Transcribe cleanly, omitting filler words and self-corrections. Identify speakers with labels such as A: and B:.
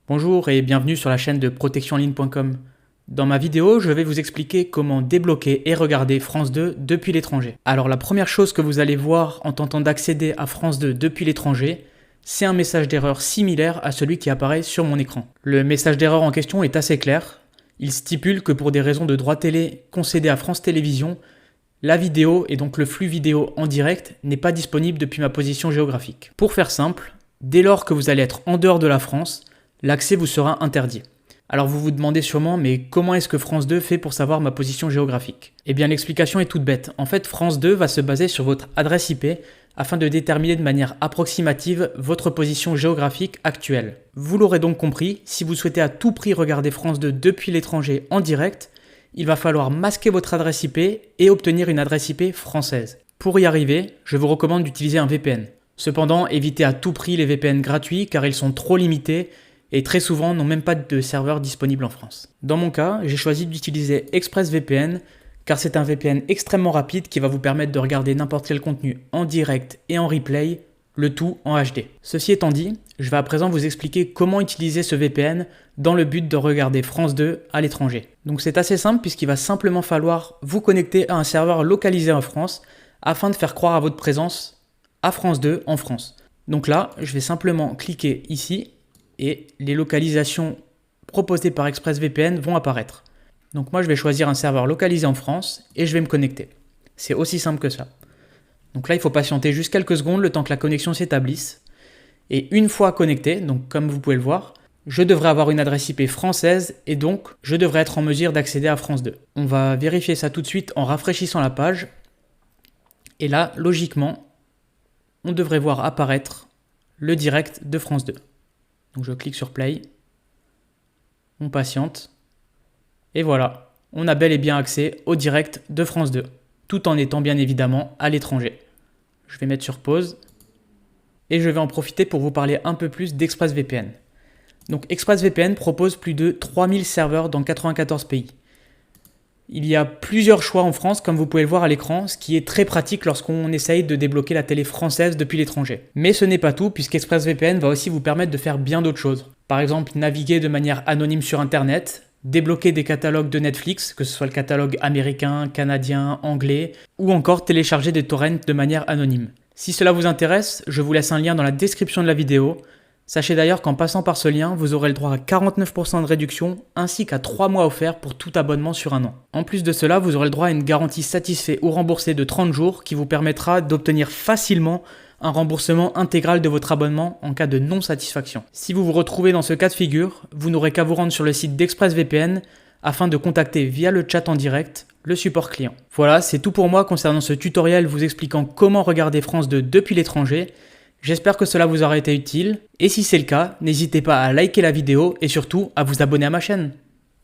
A: Bonjour et bienvenue sur la chaîne de protectionenligne.com. Dans ma vidéo, je vais vous expliquer comment débloquer et regarder France 2 depuis l'étranger. Alors la première chose que vous allez voir en tentant d'accéder à France 2 depuis l'étranger, c'est un message d'erreur similaire à celui qui apparaît sur mon écran. Le message d'erreur en question est assez clair. Il stipule que pour des raisons de droit télé concédés à France Télévisions, la vidéo et donc le flux vidéo en direct n'est pas disponible depuis ma position géographique. Pour faire simple, dès lors que vous allez être en dehors de la France, l'accès vous sera interdit. Alors vous vous demandez sûrement, mais comment est-ce que France 2 fait pour savoir ma position géographique? Eh bien l'explication est toute bête. En fait, France 2 va se baser sur votre adresse IP afin de déterminer de manière approximative votre position géographique actuelle. Vous l'aurez donc compris, si vous souhaitez à tout prix regarder France 2 depuis l'étranger en direct, il va falloir masquer votre adresse IP et obtenir une adresse IP française. Pour y arriver, je vous recommande d'utiliser un VPN. Cependant, évitez à tout prix les VPN gratuits car ils sont trop limités et très souvent n'ont même pas de serveur disponible en France. Dans mon cas, j'ai choisi d'utiliser ExpressVPN car c'est un VPN extrêmement rapide qui va vous permettre de regarder n'importe quel contenu en direct et en replay, le tout en HD. Ceci étant dit, je vais à présent vous expliquer comment utiliser ce VPN dans le but de regarder France 2 à l'étranger. Donc c'est assez simple puisqu'il va simplement falloir vous connecter à un serveur localisé en France afin de faire croire à votre présence à France 2 en France. Donc là, je vais simplement cliquer ici et les localisations proposées par ExpressVPN vont apparaître. Donc moi je vais choisir un serveur localisé en France et je vais me connecter. C'est aussi simple que ça. Donc là il faut patienter juste quelques secondes le temps que la connexion s'établisse. Et une fois connecté, donc comme vous pouvez le voir, je devrais avoir une adresse IP française et donc je devrais être en mesure d'accéder à France 2. On va vérifier ça tout de suite en rafraîchissant la page. Et là, logiquement, on devrait voir apparaître le direct de France 2. Donc je clique sur Play, on patiente, et voilà, on a bel et bien accès au direct de France 2, tout en étant bien évidemment à l'étranger. Je vais mettre sur pause, et je vais en profiter pour vous parler un peu plus d'ExpressVPN. Donc ExpressVPN propose plus de 3000 serveurs dans 94 pays. Il y a plusieurs choix en France, comme vous pouvez le voir à l'écran, ce qui est très pratique lorsqu'on essaye de débloquer la télé française depuis l'étranger. Mais ce n'est pas tout, puisqu'ExpressVPN va aussi vous permettre de faire bien d'autres choses. Par exemple, naviguer de manière anonyme sur Internet, débloquer des catalogues de Netflix, que ce soit le catalogue américain, canadien, anglais, ou encore télécharger des torrents de manière anonyme. Si cela vous intéresse, je vous laisse un lien dans la description de la vidéo. Sachez d'ailleurs qu'en passant par ce lien, vous aurez le droit à 49% de réduction ainsi qu'à 3 mois offerts pour tout abonnement sur un an. En plus de cela, vous aurez le droit à une garantie satisfait ou remboursée de 30 jours qui vous permettra d'obtenir facilement un remboursement intégral de votre abonnement en cas de non-satisfaction. Si vous vous retrouvez dans ce cas de figure, vous n'aurez qu'à vous rendre sur le site d'ExpressVPN afin de contacter via le chat en direct le support client. Voilà, c'est tout pour moi concernant ce tutoriel vous expliquant comment regarder France 2 depuis l'étranger. J'espère que cela vous aura été utile, et si c'est le cas, n'hésitez pas à liker la vidéo et surtout à vous abonner à ma chaîne.